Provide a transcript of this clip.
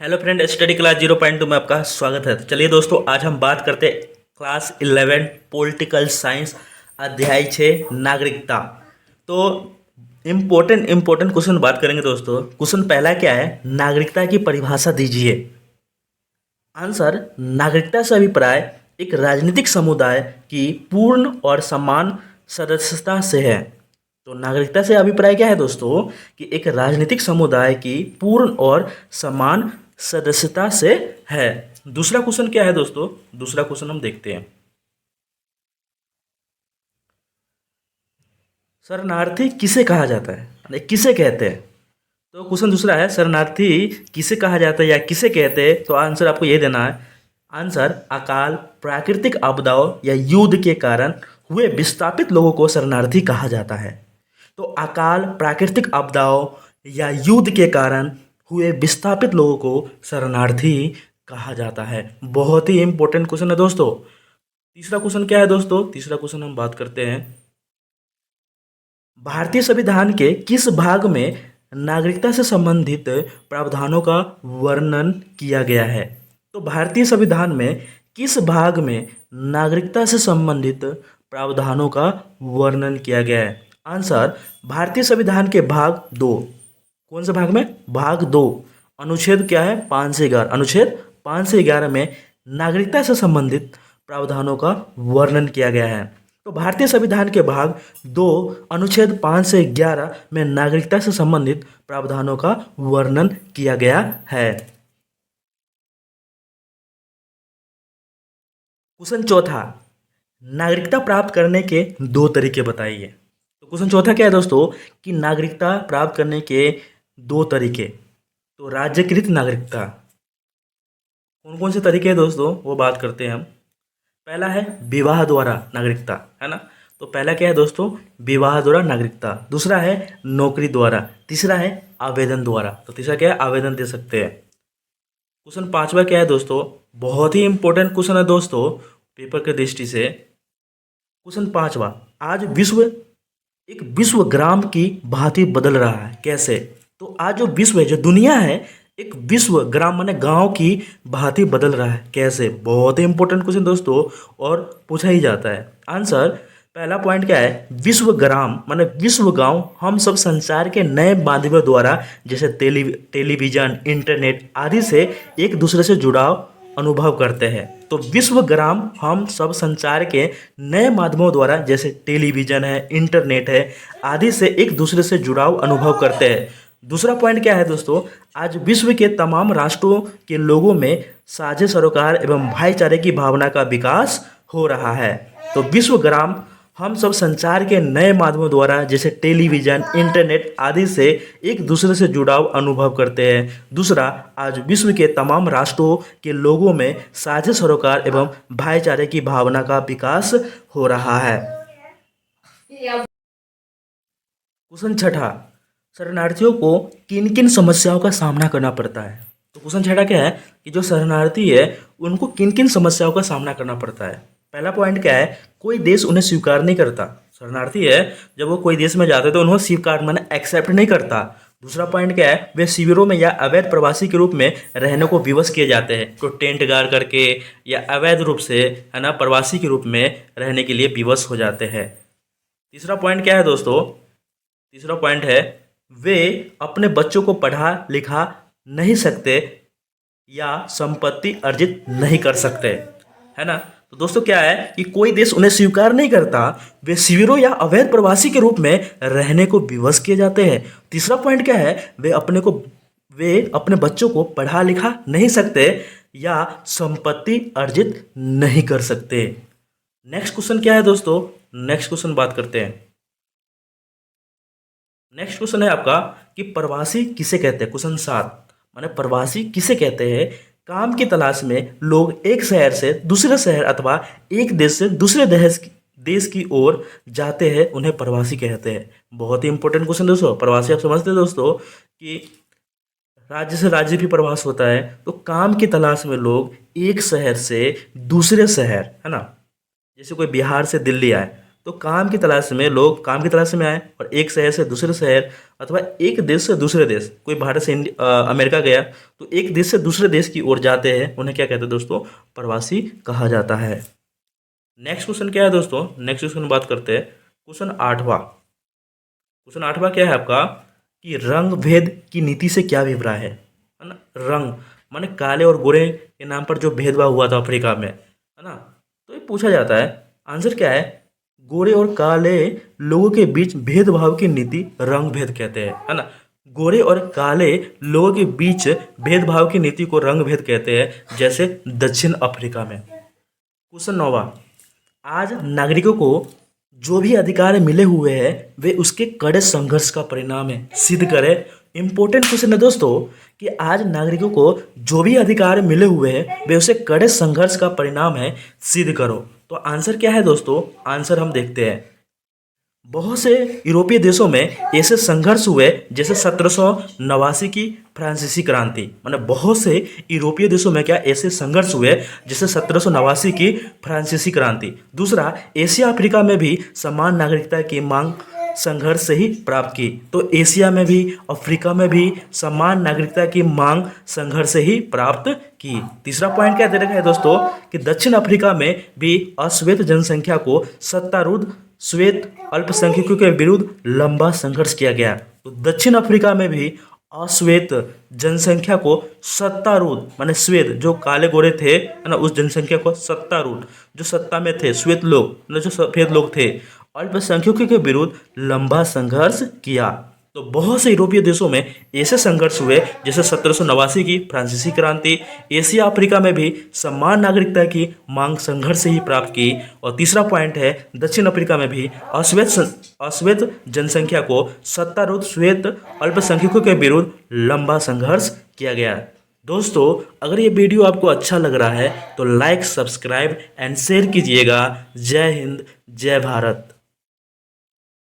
Hello friend, study class 0.2 में आपका स्वागत है। तो चलिए दोस्तों, आज हम बात करते हैं क्लास 11 पॉलिटिकल साइंस अध्याय 6 नागरिकता। तो इम्पोर्टेंट क्वेश्चन बात करेंगे दोस्तों। क्वेश्चन पहला क्या है, नागरिकता की परिभाषा दीजिए। आंसर, नागरिकता से अभिप्राय एक राजनीतिक समुदाय की पूर्ण और समान सदस्यता से है। तो नागरिकता से अभिप्राय क्या है दोस्तों, कि एक राजनीतिक समुदाय की पूर्ण और समान सदस्यता से है। दूसरा क्वेश्चन क्या है दोस्तों, दूसरा क्वेश्चन हम देखते हैं। शरणार्थी किसे कहा जाता है, यानी किसे कहते हैं। तो क्वेश्चन दूसरा है, शरणार्थी किसे कहा जाता है या किसे कहते हैं। तो आंसर आपको ये देना है। आंसर, अकाल, प्राकृतिक आपदाओं या युद्ध के कारण हुए विस्थापित लोगों को शरणार्थी कहा जाता है। तो अकाल, प्राकृतिक आपदाओं या युद्ध के कारण हुए विस्थापित लोगों को शरणार्थी कहा जाता है। बहुत ही इंपॉर्टेंट क्वेश्चन है दोस्तों। तीसरा क्वेश्चन क्या है दोस्तों, तीसरा क्वेश्चन हम बात करते हैं। भारतीय संविधान के किस भाग में नागरिकता से संबंधित प्रावधानों का वर्णन किया गया है। तो भारतीय संविधान में किस भाग में नागरिकता से संबंधित प्रावधानों का वर्णन किया गया है। आंसर, भारतीय संविधान के भाग 2। कौन से भाग में, भाग 2, अनुच्छेद क्या है, 5 से 11। अनुच्छेद 5 से 11 में नागरिकता से संबंधित प्रावधानों का वर्णन किया गया है। तो भारतीय संविधान के भाग 2 अनुच्छेद 5 से 11 में नागरिकता से संबंधित प्रावधानों का वर्णन किया गया है। क्वेश्चन चौथा, नागरिकता प्राप्त करने के 2 तरीके बताइए। तो क्वेश्चन चौथा क्या है दोस्तों, कि नागरिकता प्राप्त करने के 2 तरीके। तो राज्यकृत नागरिकता, कौन कौन से तरीके हैं दोस्तों, वो बात करते हैं हम। पहला है विवाह द्वारा नागरिकता, है ना। तो पहला क्या है दोस्तों, विवाह द्वारा नागरिकता। दूसरा है नौकरी द्वारा। तीसरा है आवेदन द्वारा। तो तीसरा क्या है, आवेदन दे सकते हैं। क्वेश्चन पांचवा क्या है दोस्तों, बहुत ही इंपॉर्टेंट क्वेश्चन है दोस्तों पेपर के दृष्टि से। क्वेश्चन पांचवा, आज विश्व एक विश्व ग्राम की भांति बदल रहा है, कैसे। तो आज जो विश्व है, जो दुनिया है, एक विश्व ग्राम माने गांव की भांति बदल रहा है, कैसे। बहुत ही इंपॉर्टेंट क्वेश्चन दोस्तों, और पूछा ही जाता है। आंसर, पहला पॉइंट क्या है, विश्व ग्राम माने विश्व गांव हम सब संचार के नए माध्यमों द्वारा, जैसे टेलीविजन, इंटरनेट आदि से एक दूसरे से जुड़ाव अनुभव करते हैं। तो विश्व ग्राम हम सब संचार के नए माध्यमों द्वारा, जैसे टेलीविजन है, इंटरनेट है आदि से एक दूसरे से जुड़ाव अनुभव करते हैं। दूसरा पॉइंट क्या है दोस्तों, आज विश्व के तमाम राष्ट्रों के लोगों में साझे सरोकार एवं भाईचारे की भावना का विकास हो रहा है। तो विश्व ग्राम हम सब संचार के नए माध्यमों द्वारा, जैसे टेलीविजन, इंटरनेट आदि से एक दूसरे से जुड़ाव अनुभव करते हैं। दूसरा, आज विश्व के तमाम राष्ट्रों के लोगों में साझे सरोकार एवं भाईचारे की भावना का विकास हो रहा है। क्वेश्चन छठा, शरणार्थियों को किन किन समस्याओं का सामना करना पड़ता है। तो क्वेश्चन छठा क्या है, कि जो शरणार्थी है उनको किन किन समस्याओं का सामना करना पड़ता है। पहला पॉइंट क्या है, कोई देश उन्हें स्वीकार नहीं करता। शरणार्थी है, जब वो कोई देश में जाते हैं तो उन्हें स्वीकार माने एक्सेप्ट नहीं करता। दूसरा पॉइंट क्या है, वे शिविरों में या अवैध प्रवासी के रूप में रहने को विवश किए जाते हैं। तो टेंट गाड़ करके या अवैध रूप से, है ना, प्रवासी के रूप में रहने के लिए विवश हो जाते हैं। तीसरा पॉइंट क्या है दोस्तों, तीसरा पॉइंट है, वे अपने बच्चों को पढ़ा लिखा नहीं सकते या संपत्ति अर्जित नहीं कर सकते, है ना। तो दोस्तों क्या है, कि कोई देश उन्हें स्वीकार नहीं करता, वे शिविरों या अवैध प्रवासी के रूप में रहने को विवश किए जाते हैं। तीसरा पॉइंट क्या है, वे अपने बच्चों को पढ़ा लिखा नहीं सकते या संपत्ति अर्जित नहीं कर सकते। नेक्स्ट क्वेश्चन क्या है दोस्तों, नेक्स्ट क्वेश्चन बात करते हैं। नेक्स्ट क्वेश्चन है आपका, कि प्रवासी किसे कहते हैं। क्वेश्चन 7, माने प्रवासी किसे कहते हैं। काम की तलाश में लोग एक शहर से दूसरे शहर अथवा एक देश से दूसरे देश की ओर जाते हैं, उन्हें प्रवासी कहते हैं। बहुत ही इंपॉर्टेंट क्वेश्चन दोस्तों। प्रवासी आप समझते हैं दोस्तों, कि राज्य से राज्य भी प्रवास होता है। तो काम की तलाश में लोग एक शहर से दूसरे शहर, है ना, जैसे कोई बिहार से दिल्ली आए तो काम की तलाश में लोग काम की तलाश में आए और एक शहर से दूसरे शहर अथवा एक देश से दूसरे देश, कोई भारत से अमेरिका गया तो एक देश से दूसरे देश की ओर जाते हैं, उन्हें क्या कहते हैं दोस्तों, प्रवासी कहा जाता है। नेक्स्ट क्वेश्चन क्या है दोस्तों, नेक्स्ट क्वेश्चन बात करते हैं क्वेश्चन 8वां। क्वेश्चन 8वां क्या है आपका कि रंग भेद की नीति से क्या अभिप्राय है ना। रंग माने काले और गोरे के नाम पर जो भेदभाव हुआ था अफ्रीका में, है ना, तो ये पूछा जाता है आंसर क्या है, गोरे और काले लोगों के बीच भेदभाव की नीति रंग भेद कहते हैं, है ना। गोरे और काले लोगों के बीच भेदभाव की नीति को रंग भेद कहते हैं, जैसे दक्षिण अफ्रीका में। क्वेश्चन 9वां, आज नागरिकों को जो भी अधिकार मिले हुए हैं वे उसके कड़े संघर्ष का परिणाम है, सिद्ध करें। इंपॉर्टेंट क्वेश्चन है दोस्तों कि आज नागरिकों को जो भी अधिकार मिले हुए हैं वे उसे कड़े संघर्ष का परिणाम है, सिद्ध करो। तो आंसर क्या है दोस्तों, आंसर हम देखते हैं। बहुत से यूरोपीय देशों में ऐसे संघर्ष हुए जैसे 1789 की फ्रांसीसी क्रांति, माने बहुत से यूरोपीय देशों में क्या ऐसे संघर्ष हुए जैसे 1789 की फ्रांसीसी क्रांति। दूसरा, एशिया अफ्रीका में भी समान नागरिकता की मांग संघर्ष से ही प्राप्त की। तो एशिया में भी अफ्रीका में भी समान नागरिकता की मांग संघर्ष से ही प्राप्त की। तीसरा पॉइंट क्या दे रखा है दोस्तों कि दक्षिण अफ्रीका में भी अश्वेत जनसंख्या को सत्तारूढ़ श्वेत अल्पसंख्यकों के विरुद्ध लंबा संघर्ष किया गया। तो दक्षिण अफ्रीका में भी अश्वेत जनसंख्या को सत्तारूढ़ माने श्वेत जो काले गोरे थे, है ना, उस जनसंख्या को सत्तारूढ़ जो सत्ता में थे श्वेत लोग, मतलब जो सफेद लोग थे, अल्पसंख्यकों के विरुद्ध लंबा संघर्ष किया। तो बहुत से यूरोपीय देशों में ऐसे संघर्ष हुए जैसे 1789 की फ्रांसीसी क्रांति। एशिया अफ्रीका में भी समान नागरिकता की मांग संघर्ष से ही प्राप्त की। और तीसरा पॉइंट है दक्षिण अफ्रीका में भी अश्वेत जनसंख्या को सत्तारूढ़ श्वेत अल्पसंख्यकों के विरुद्ध लंबा संघर्ष किया गया। दोस्तों अगर ये वीडियो आपको अच्छा लग रहा है तो लाइक, सब्सक्राइब एंड शेयर कीजिएगा। जय हिंद, जय भारत।